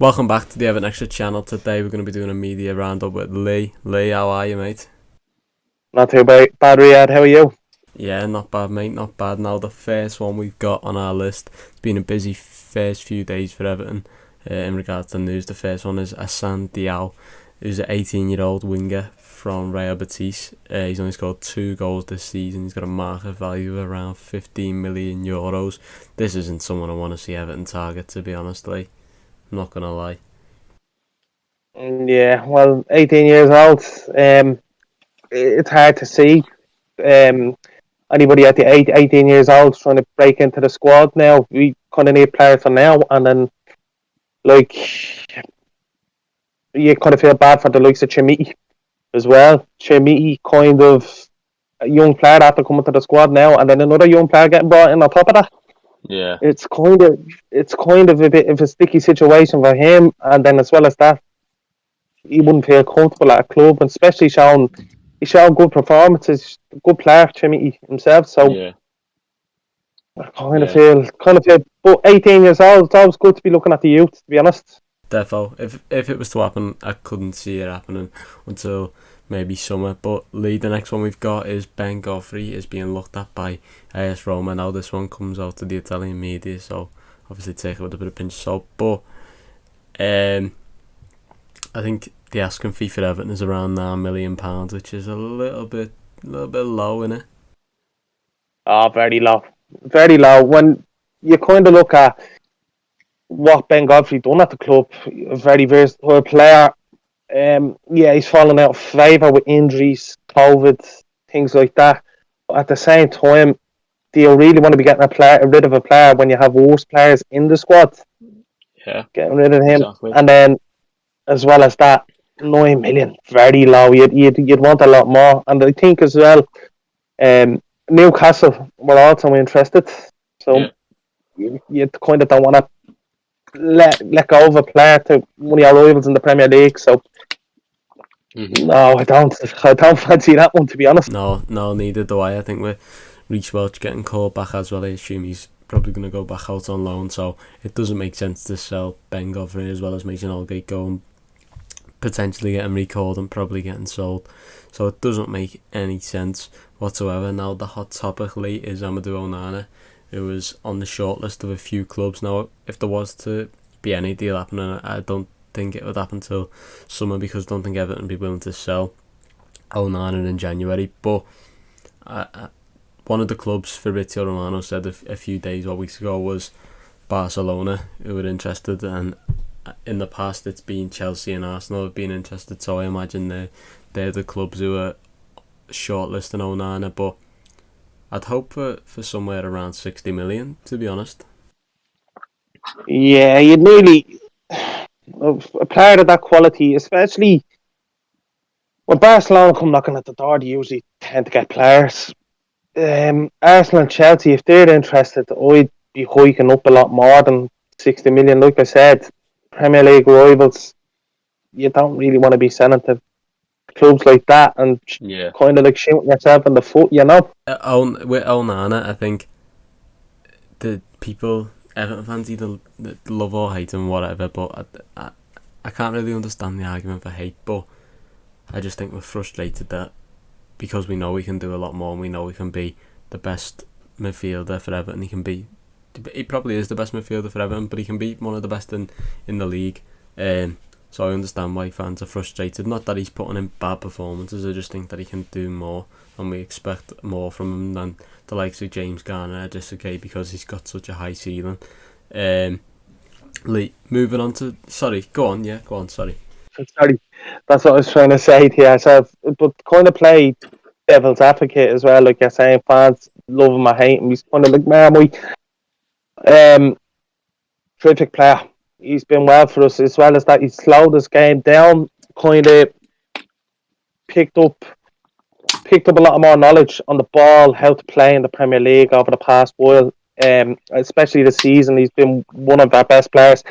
Welcome back to the Everton Extra channel. Today we're going to be doing a media roundup with Lee. Lee, how are you, mate? Not too bad, Rhiad. How are you? Yeah, not bad, mate, not bad. Now, the first one we've got on our list, it's been a busy first few days for Everton in regards to news. The first one is Assane Diao, who's an 18-year-old winger from Real Betis. He's only scored 2 goals this season. He's got a market value of around €15 million. This isn't someone I want to see Everton target, to be honest, Lee. I'm not going to lie. Yeah, well, 18 years old. It's hard to see anybody at the 18 years old trying to break into the squad now. We kind of need players for now, and then like you kind of feel bad for the likes of Chimiti as well. Chimiti kind of a young player after coming to the squad now, and then another young player getting brought in on top of that. Yeah. It's kind of a bit of a sticky situation for him, and then as well as that, he wouldn't feel comfortable at a club, and especially he's shown good performances, good player, Chimiti himself. So Yeah. I kind of feel. But 18 years old, it's always good to be looking at the youth, to be honest. Defo. If it was to happen, I couldn't see it happening until maybe summer. But Lee, the next one we've got is Ben Godfrey is being looked at by AS Roma. Now this one comes out to the Italian media, so obviously take it with a bit of pinch of salt. But I think the asking fee for Everton is around £9 million, which is a little bit low, innit? Oh, very low. Very low. When you kind of look at what Ben Godfrey done at the club, a very versatile player. He's fallen out of favour with injuries, COVID, things like that. But at the same time, do you really want to be getting rid of a player when you have worse players in the squad? Yeah, getting rid of him, exactly. And then as well as that, 9 million, very low. You'd want a lot more, and I think as well, Newcastle were also interested, so you kind of don't want to let go of a player to one of your rivals in the Premier League. So no, I don't fancy that one, to be honest. No, neither do I. I think with Reece Welch getting called back as well, I assume he's probably going to go back out on loan, so it doesn't make sense to sell Ben Godfrey as well as Mason Holgate going, potentially getting recalled and probably getting sold. So it doesn't make any sense whatsoever. Now the hot topic, Lee, is Amadou Onana, who was on the shortlist of a few clubs. Now, if there was to be any deal happening, I don't think it would happen till summer, because I don't think Everton would be willing to sell Onana in January. But one of the clubs, Fabrizio Romano, said a few days or weeks ago was Barcelona who were interested, and in the past it's been Chelsea and Arsenal have been interested, so I imagine they're the clubs who are shortlisting Onana. But I'd hope for somewhere around 60 million, to be honest. Yeah, you'd nearly a player of that quality, especially when Barcelona come knocking at the door, they usually tend to get players. Arsenal and Chelsea, if they're interested, I'd be hiking up a lot more than 60 million. Like I said, Premier League rivals, you don't really want to be selling to clubs like that and kind of like shooting yourself in the foot, you know? With Onana, I think the people, Everton fans, either love or hate him, whatever, but I can't really understand the argument for hate. But I just think we're frustrated that because we know we can do a lot more and we know we can be the best midfielder for Everton, he probably is the best midfielder for Everton, but he can be one of the best in the league. So I understand why fans are frustrated. Not that he's putting in bad performances, I just think that he can do more, and we expect more from him than the likes of James Garner, Jessica, because he's got such a high ceiling. Lee, moving on to... Sorry, go on, sorry. Sorry, that's what I was trying to say to yourself. But kind of play devil's advocate as well, like you're saying, fans love him or hate him. He's kind of like Marmite. Terrific player. He's been well for us, as well as that he's slowed his game down, kind of picked up a lot more knowledge on the ball, how to play in the Premier League over the past while. Especially this season, he's been one of our best players.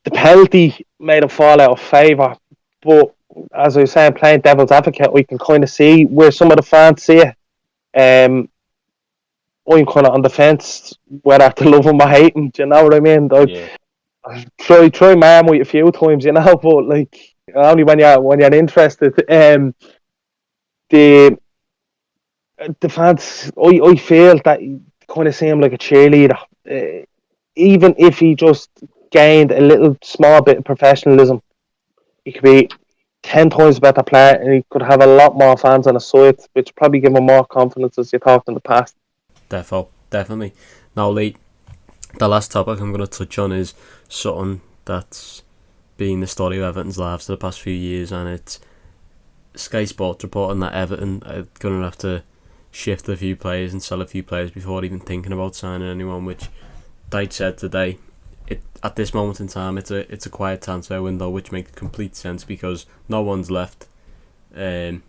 The penalty made him fall out of favour, but as I was saying, playing devil's advocate, we can kind of see where some of the fans see it. I'm kind of on the fence whether to love him or hate him. Do you know what I mean? try Marmite a few times, but like only when you're interested. The the fans, I feel that he kind of see him like a cheerleader. Even if he just gained a little small bit of professionalism, he could be 10 times better player, and he could have a lot more fans on his side, which probably give him more confidence as you talked in the past. Definitely. Now, Lee, the last topic I'm going to touch on is something that's been the story of Everton's lives for the past few years, and it's Sky Sports reporting that Everton are going to have to shift a few players and sell a few players before even thinking about signing anyone, which Dyche said today. At this moment in time, it's a quiet transfer window, which makes complete sense because no one's left, and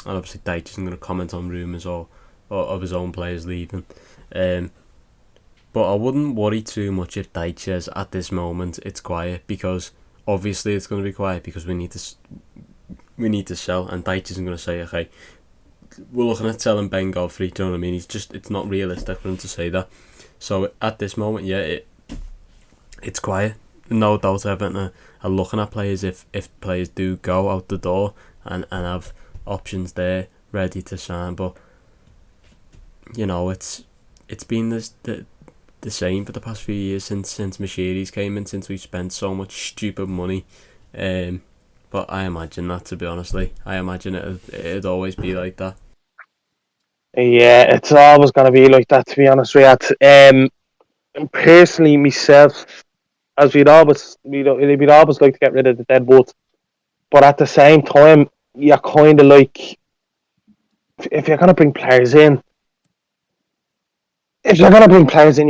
obviously Dyche isn't going to comment on rumours or of his own players leaving. But I wouldn't worry too much if Dyche says at this moment it's quiet, because obviously it's going to be quiet because we need to sell, and Dyche isn't going to say, okay, we're looking at selling Ben Godfrey. Do you know what I mean? It's not realistic for him to say that. So at this moment, yeah, it's quiet. No doubt Everton are looking at players if players do go out the door and have options there ready to sign. But it's been the same for the past few years since Machiri's came in, since we've spent so much stupid money. But I imagine that, to be honestly, I imagine it'd always be like that. Yeah, it's always going to be like that, to be honest, Rhiad. Personally, myself, as we'd always like to get rid of the dead wood, but at the same time, you're kind of like, if you're going to bring players in, you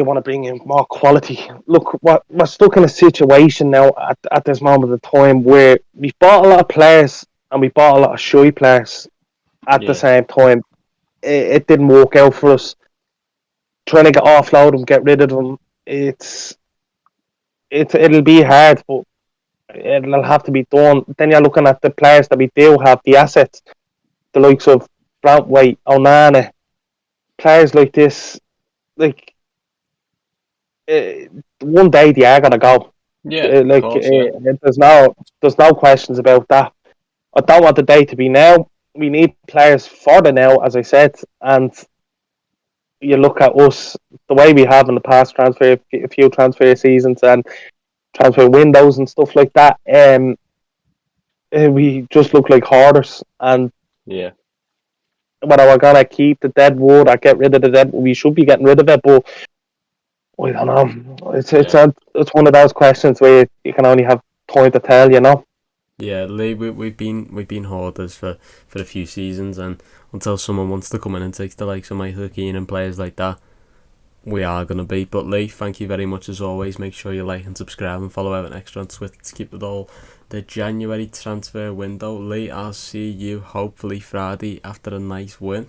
want to bring in more quality. Look, we're stuck in a situation now at this moment of time where we've bought a lot of players and we bought a lot of shy players at the Yeah, same time. It didn't work out for us. Trying to offload them, get rid of them, it'll be hard, but it'll have to be done. Then you're looking at the players that we do have, the assets, the likes of Roundup, ONANA, players like this. Like, one day they are gonna go. yeah, of course, yeah, There's no questions about that. I don't want the day to be now. We need players for the now, as I said, and you look at us the way we have in the past a few transfer seasons and transfer windows and stuff like that. We just look like hoarders, and yeah, whether we're gonna keep the dead wood or get rid of the dead, we should be getting rid of it, but I don't know. yeah. It's one of those questions where you can only have time to tell. Yeah, Lee, we've been hoarders for a few seasons, and until someone wants to come in and take the likes of Michael Keane and players like that, we are going to be. But Lee, thank you very much as always. Make sure you like and subscribe and follow Everton Extra on Twitter to keep it all the January transfer window. Lee, I'll see you hopefully Friday after a nice win.